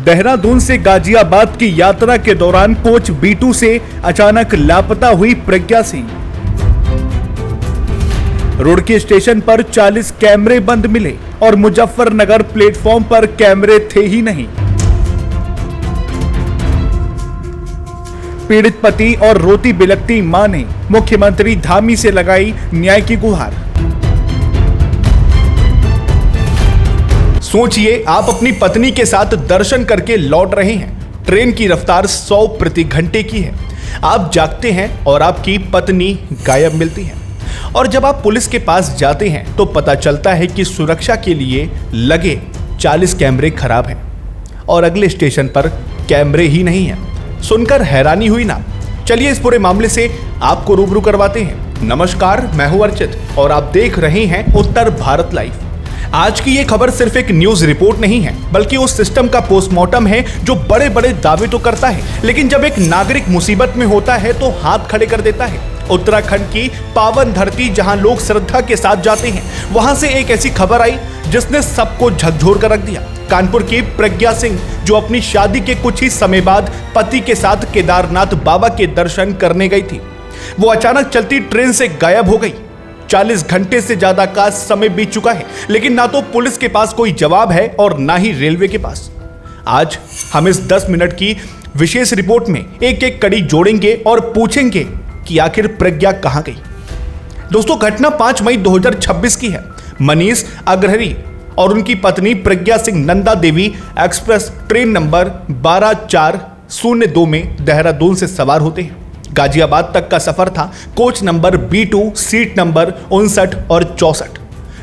देहरादून से गाजियाबाद की यात्रा के दौरान कोच B2 से अचानक लापता हुई प्रज्ञा सिंह। रुड़की स्टेशन पर 40 कैमरे बंद मिले और मुजफ्फरनगर प्लेटफॉर्म पर कैमरे थे ही नहीं। पीड़ित पति और रोती बिलखती मां ने मुख्यमंत्री धामी से लगाई न्याय की गुहार। सोचिए, आप अपनी पत्नी के साथ दर्शन करके लौट रहे हैं। ट्रेन की रफ्तार 100 प्रति घंटे की है। आप जागते हैं और आपकी पत्नी गायब मिलती है। और जब आप पुलिस के पास जाते हैं तो पता चलता है कि सुरक्षा के लिए लगे 40 कैमरे खराब हैं और अगले स्टेशन पर कैमरे ही नहीं हैं। सुनकर हैरानी हुई ना? चलिए इस पूरे मामले से आपको रूबरू करवाते हैं। नमस्कार, मैं हूं अर्चित और आप देख रहे हैं उत्तर भारत लाइव। आज की ये खबर सिर्फ एक न्यूज रिपोर्ट नहीं है, बल्कि उस सिस्टम का पोस्टमार्टम है जो बड़े बड़े दावे तो करता है, लेकिन जब एक नागरिक मुसीबत में होता है तो हाथ खड़े कर देता है। उत्तराखंड की पावन धरती जहां लोग श्रद्धा के साथ जाते हैं, वहां से एक ऐसी खबर आई जिसने सबको झकझोर कर रख दिया। कानपुर की प्रज्ञा सिंह, जो अपनी शादी के कुछ ही समय बाद पति के साथ केदारनाथ बाबा के दर्शन करने गई थी, वो अचानक चलती ट्रेन से गायब हो गई। 40 घंटे से ज्यादा का समय बीत चुका है, लेकिन ना तो पुलिस के पास कोई जवाब है और ना ही रेलवे के पास। आज हम इस 10 मिनट की विशेष रिपोर्ट में एक एक कड़ी जोड़ेंगे और पूछेंगे कि आखिर प्रज्ञा कहां गई। दोस्तों, घटना 5 मई 2026 की है। मनीष अग्रहरी और उनकी पत्नी Pragya Singh Nanda Devi express train number 12402 में देहरादून से सवार होते हैं। गाजियाबाद तक का सफर था। Coach number B2 seat number 59 और 64।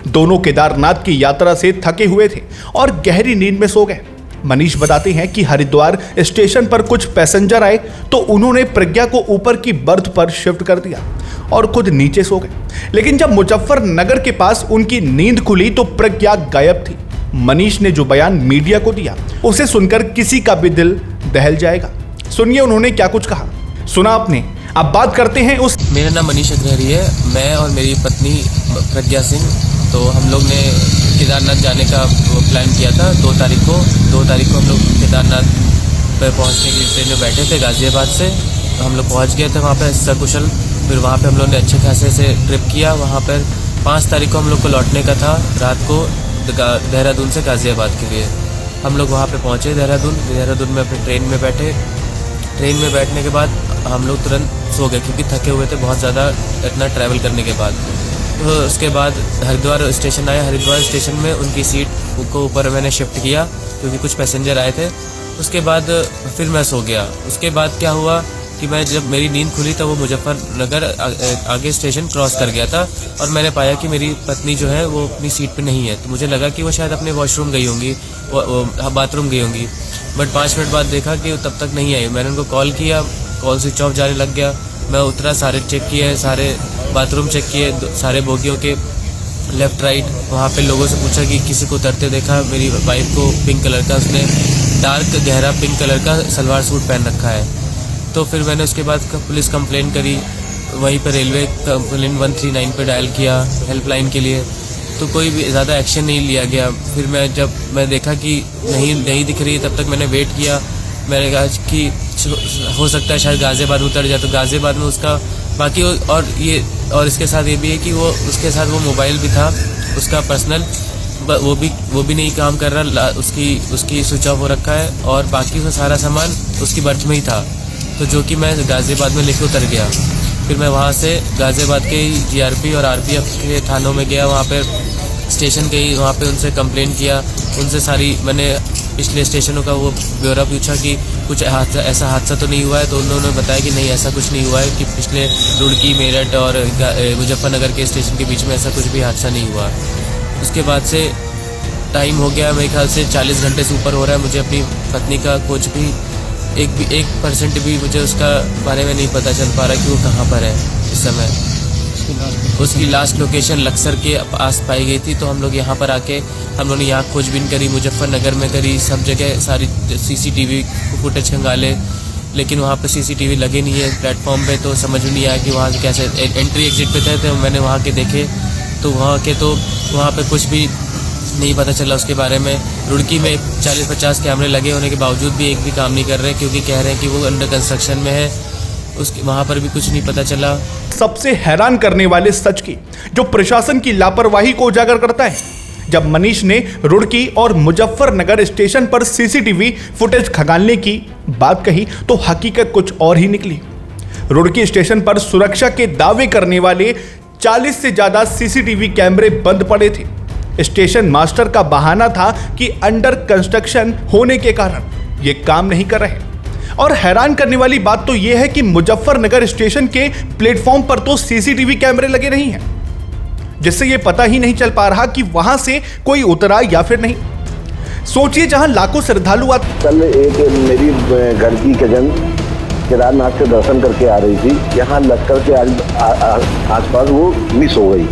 दोनों केदारनाथ की यात्रा से थके हुए थे और गहरी नींद में सो गए। मनीष बताते हैं कि हरिद्वार स्टेशन पर कुछ पैसेंजर आए तो उन्होंने प्रज्ञा को ऊपर की बर्थ पर शिफ्ट कर दिया और खुद नीचे सो गए। लेकिन जब मुजफ्फरनगर के पास उनकी नींद खुली तो प्रज्ञा गायब थी। मनीष ने जो बयान मीडिया को दिया, उसे सुनकर किसी का भी दिल दहल जाएगा। सुनिए उन्होंने क्या कुछ कहा। सुना आपने। अब बात करते हैं उस। मेरा नाम मनीष अग्रहरी है। मैं और मेरी पत्नी प्रज्ञा सिंह, तो हम लोग ने केदारनाथ जाने का प्लान किया था 2 तारीख को। 2 तारीख को हम लोग केदारनाथ पर पहुंचने के लिए ट्रेन में बैठे थे गाजियाबाद से। हम लोग पहुंच गए थे वहां पर सकुशल। फिर वहां पे हम लोग ने अच्छे खासे से ट्रिप किया। वहां पर 5 तारीख को हम लोग को लौटने का था रात को देहरादून से गाजियाबाद के लिए। हम लोग वहाँ पे पहुँचे देहरादून में अपने ट्रेन में बैठे। ट्रेन में बैठने के बाद हम लोग तुरंत सो गए क्योंकि थके हुए थे बहुत ज़्यादा इतना ट्रैवल करने के बाद। तो उसके बाद हरिद्वार स्टेशन आया। हरिद्वार स्टेशन में उनकी सीट को ऊपर मैंने शिफ्ट किया क्योंकि कुछ पैसेंजर आए थे। उसके बाद फिर मैं सो गया। उसके बाद क्या हुआ कि मैं जब मेरी नींद खुली तो वो मुजफ्फरनगर आगे स्टेशन क्रॉस कर गया था और मैंने पाया कि मेरी पत्नी जो है वो अपनी सीट पे नहीं है। तो मुझे लगा कि वो शायद अपने वॉशरूम गई होंगी, बाथरूम गई होंगी। बट 5 मिनट बाद देखा कि वो तब तक नहीं आई। मैंने उनको कॉल किया, कॉल स्विच ऑफ जाने लग गया। मैं उतरा, सारे चेक किए, सारे बाथरूम चेक किए, सारे बोगियों के लेफ़्ट राइट। वहाँ पे लोगों से पूछा कि किसी को उतरते देखा। मेरी वाइफ को पिंक कलर का, उसने डार्क गहरा पिंक कलर का सलवार सूट पहन रखा है। तो फिर मैंने उसके बाद पुलिस कंप्लेन करी। वहीं पर रेलवे कंप्लेन 139 पे डायल किया हेल्पलाइन के लिए, तो कोई भी ज़्यादा एक्शन नहीं लिया गया। फिर जब मैं देखा कि नहीं दिख रही, तब तक मैंने वेट किया। मैंने कहा कि हो सकता है शायद गाजियाबाद उतर जाए, तो गाजियाबाद में उसका बाकी और इसके साथ ये भी है कि उसके साथ वो मोबाइल भी था उसका पर्सनल, वो भी नहीं काम कर रहा। उसकी स्विच ऑफ हो रखा है और बाकी का सारा सामान उसकी बर्थ में ही था। तो जो कि मैं गाजियाबाद में लेके उतर गया। फिर मैं वहाँ से गाजियाबाद के GRP और RPF के थानों में गया। वहाँ पर स्टेशन गई, वहाँ पे उनसे कंप्लेन किया। उनसे सारी मैंने पिछले स्टेशनों का वो ब्यौरा पूछा कि कुछ ऐसा हादसा तो नहीं हुआ है। तो उन्होंने बताया कि नहीं, ऐसा कुछ नहीं हुआ है, कि पिछले रुड़की, मेरठ और मुजफ्फरनगर के स्टेशन के बीच में ऐसा कुछ भी हादसा नहीं हुआ। उसके बाद से टाइम हो गया, मेरे ख्याल से 40 घंटे से ऊपर हो रहा है। मुझे अपनी पत्नी का कुछ भी 1% भी मुझे उसका बारे में नहीं पता चल पा रहा कि वो कहाँ पर है इस समय। उसकी लास्ट लोकेशन लक्सर के पास पाई गई थी। तो हम लोग यहाँ पर आके हम लोगों ने यहाँ खोजबीन करी, मुजफ्फरनगर में करी, सब जगह सारी CCTV फुटेज खंगाले, लेकिन वहाँ पे CCTV लगे नहीं है प्लेटफॉर्म पे। तो समझ में नहीं आया कि वहाँ कैसे एंट्री एग्जिट पे थे। तो मैंने वहाँ के देखे तो वहाँ पे कुछ भी नहीं पता चला उसके बारे में। रुड़की में 40-50 कैमरे लगे होने के बावजूद भी एक भी काम नहीं कर रहे, क्योंकि कह रहे हैं कि वो अंडर कंस्ट्रक्शन में है, उसके वहाँ पर भी कुछ नहीं पता चला। सबसे हैरान करने वाले सच की जो प्रशासन की लापरवाही को उजागर करता है, जब मनीष ने रुड़की और मुजफ्फरनगर स्टेशन पर सीसीटीवी फुटेज खंगालने की बात कही तो हकीकत कुछ और ही निकली। रुड़की स्टेशन पर सुरक्षा के दावे करने वाले 40 से ज्यादा सीसीटीवी कैमरे बंद पड़े थे। स्टेशन मास्टर का बहाना था कि अंडर कंस्ट्रक्शन होने के कारण ये काम नहीं कर रहे। और हैरान करने वाली बात तो यह है कि मुजफ्फरनगर स्टेशन के प्लेटफॉर्म पर तो सीसीटीवी कैमरे लगे नहीं हैं, जिससे यह पता ही नहीं चल पा रहा कि वहां से कोई उतरा या फिर नहीं। सोचिए, जहां लाखों श्रद्धालु कल एक मेरी घर की कजन केदारनाथ से दर्शन करके आ रही थी, यहाँ लश्कर के आसपास वो मिस हो गई।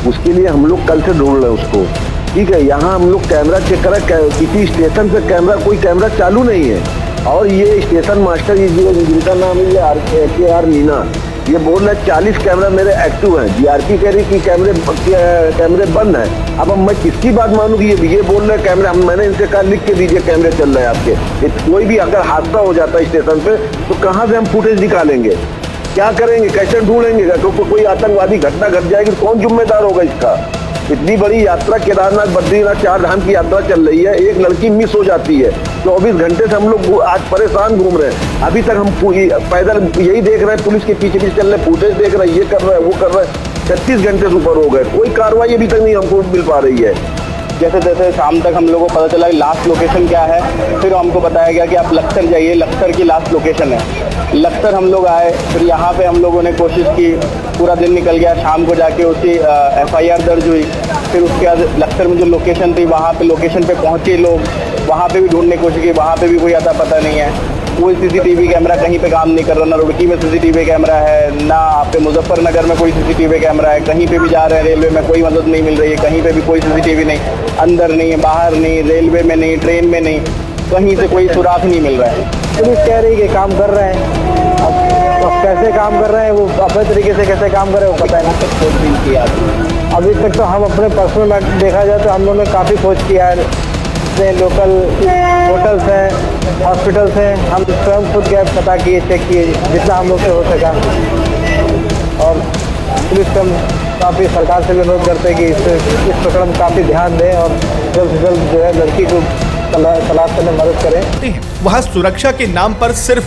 उसके लिए हम लोग कल से ढूंढ रहे हैं उसको। ठीक है, यहाँ हम लोग कैमरा चेक करा, किसी स्टेशन पे कोई कैमरा चालू नहीं है। और ये स्टेशन मास्टर जिनका नाम है KR मीना, ये बोल रहे 40 कैमरा मेरे एक्टिव हैं। GRP कह रही कि कैमरे बंद हैं। अब मैं किसकी बात मानूँ कि ये बोल रहे कैमरे, मैंने इनसे कहा लिख के दीजिए कैमरे चल रहे हैं आपके। कोई भी अगर हादसा हो जाता है स्टेशन पे तो कहाँ से हम फुटेज निकालेंगे, क्या करेंगे, कैसे ढूंढेंगे? तो कोई आतंकवादी घटना घट जाएगी तो कौन जिम्मेदार होगा इसका? इतनी बड़ी यात्रा केदारनाथ बद्रीनाथ 4 धाम की यात्रा चल रही है, एक लड़की मिस हो जाती है। 24 घंटे से हम लोग आज परेशान घूम रहे हैं। अभी तक हम पैदल यही देख रहे हैं, पुलिस के पीछे पीछे चल रहे, फुटेज देख रहे हैं, ये कर रहे हैं वो कर रहे हैं। 36 घंटे से ऊपर हो गए, कोई कार्रवाई अभी तक नहीं हमको मिल पा रही है। जैसे जैसे शाम तक हम लोगों को पता चला कि लास्ट लोकेशन क्या है, फिर हमको बताया गया कि आप लक्सर जाइए, लक्सर की लास्ट लोकेशन है। लक्सर हम लोग आए, फिर यहाँ पे हम लोगों ने कोशिश की, पूरा दिन निकल गया। शाम को जाके उसकी FIR दर्ज हुई। फिर उसके बाद लक्सर में जो लोकेशन थी वहाँ पे लोकेशन पे पहुँचे लोग, वहाँ पे भी ढूंढने की कोशिश की, वहाँ पे भी कोई अता पता नहीं है। कोई CCTV कैमरा कहीं पे काम नहीं कर रहा, ना रुड़की में CCTV कैमरा है, ना आपके मुजफ्फरनगर में कोई CCTV कैमरा है। कहीं पे भी जा रहे हैं रेलवे में कोई मदद नहीं मिल रही है, कहीं पे भी कोई CCTV नहीं, अंदर नहीं, बाहर नहीं, रेलवे में नहीं, ट्रेन में नहीं, कहीं से कोई सुराग नहीं मिल रहा है। पुलिस कह रही है कि काम कर रहे हैं, अब कैसे काम कर रहे हैं, वो अपने तरीके से कैसे काम कर रहे हैं वो पता नहीं। अभी तक तो हम अपने पर्सनल देखा जाए तो हम लोगों ने काफ़ी खोज किया है, लोकल होटल्स हैं, हॉस्पिटल्स हैं, हम स्वयं खुद गए, पता किए, चेक किए जितना हम लोग से हो सका। और पुलिस को हम काफ़ी सरकार से भी अनुरोध करते हैं कि इस प्रकरण में काफ़ी ध्यान दें और जल्द से जल्द जो है लड़की को तलाश करने में मदद करें। वहां सुरक्षा के नाम पर सिर्फ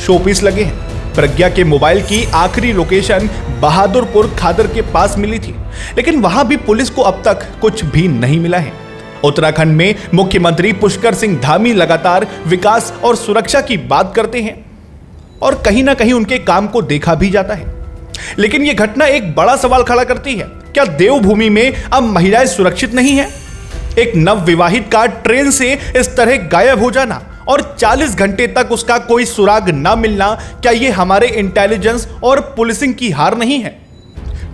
शोपीस लगे हैं। प्रज्ञा के मोबाइल की आखिरी लोकेशन बहादुरपुर खादर के पास मिली थी, लेकिन वहां भी पुलिस को अब तक कुछ भी नहीं मिला है। उत्तराखंड में मुख्यमंत्री पुष्कर सिंह धामी लगातार विकास और सुरक्षा की बात करते हैं और कहीं ना कहीं उनके काम को देखा भी जाता है, लेकिन यह घटना एक बड़ा सवाल खड़ा करती है। क्या देवभूमि में अब महिलाएं सुरक्षित नहीं हैं? एक नवविवाहित का ट्रेन से इस तरह गायब हो जाना और 40 घंटे तक उसका कोई सुराग ना मिलना, क्या यह हमारे इंटेलिजेंस और पुलिसिंग की हार नहीं है?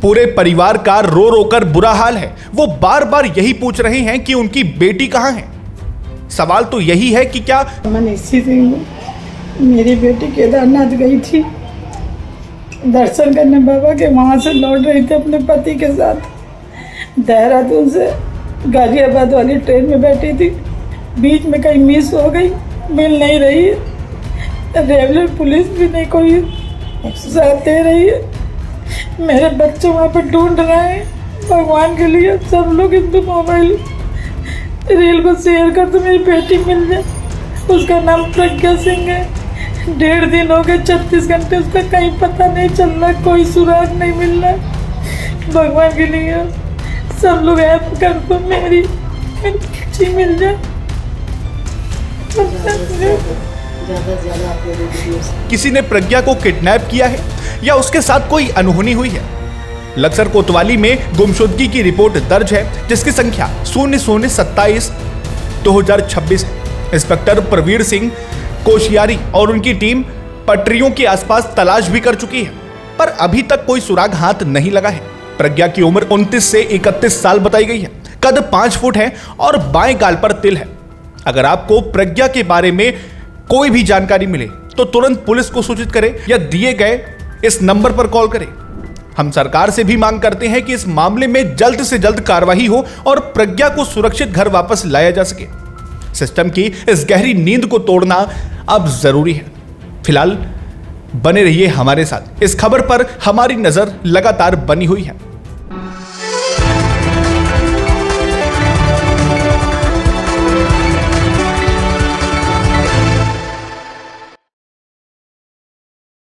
पूरे परिवार का रो रो कर बुरा हाल है। वो बार बार यही पूछ रहे हैं कि उनकी बेटी कहां है। सवाल तो यही है कि क्या मनीष सिंह, मेरी बेटी केदारनाथ गई थी दर्शन करने बाबा के, वहां से लौट रही थी अपने पति के साथ। देहरादून से गाजियाबाद वाली ट्रेन में बैठी थी, बीच में कहीं मिस हो गई, मिल नहीं रही है। रेलवे पुलिस भी नहीं कोई साथ दे रही है। मेरे बच्चे वहाँ पर ढूंढ रहे हैं। भगवान के लिए सब लोग हिंदू मोबाइल रील को शेयर कर दो, मेरी बेटी मिल जाए। उसका नाम प्रज्ञा सिंह है। 1.5 दिन हो गए, 36 घंटे उसका कहीं पता नहीं चल रहा, कोई सुराग नहीं मिल रहा। भगवान के लिए सब लोग हेल्प कर दो, मेरी बेटी मिल जाए। किसी ने प्रज्ञा को किडनैप किया है या उसके साथ कोई अनहोनी हुई है? लक्सर कोतवाली में गुमशुदगी की रिपोर्ट दर्ज है, जिसकी संख्या 0027/2026 है। इंस्पेक्टर प्रवीर सिंह कोशियारी और उनकी टीम पटरियों के आसपास तलाश भी कर चुकी है, पर अभी तक कोई सुराग हाथ नहीं लगा है। प्रज्ञा की उम्र 29 से 31 साल बताई गई है। कद 5 फुट है और बाएं गाल पर तिल है। अगर आपको प्रज्ञा के बारे में कोई भी जानकारी मिले तो तुरंत पुलिस को सूचित करें या दिए गए इस नंबर पर कॉल करें। हम सरकार से भी मांग करते हैं कि इस मामले में जल्द से जल्द कार्रवाई हो और प्रज्ञा को सुरक्षित घर वापस लाया जा सके। सिस्टम की इस गहरी नींद को तोड़ना अब जरूरी है। फिलहाल बने रहिए हमारे साथ। इस खबर पर हमारी नजर लगातार बनी हुई है।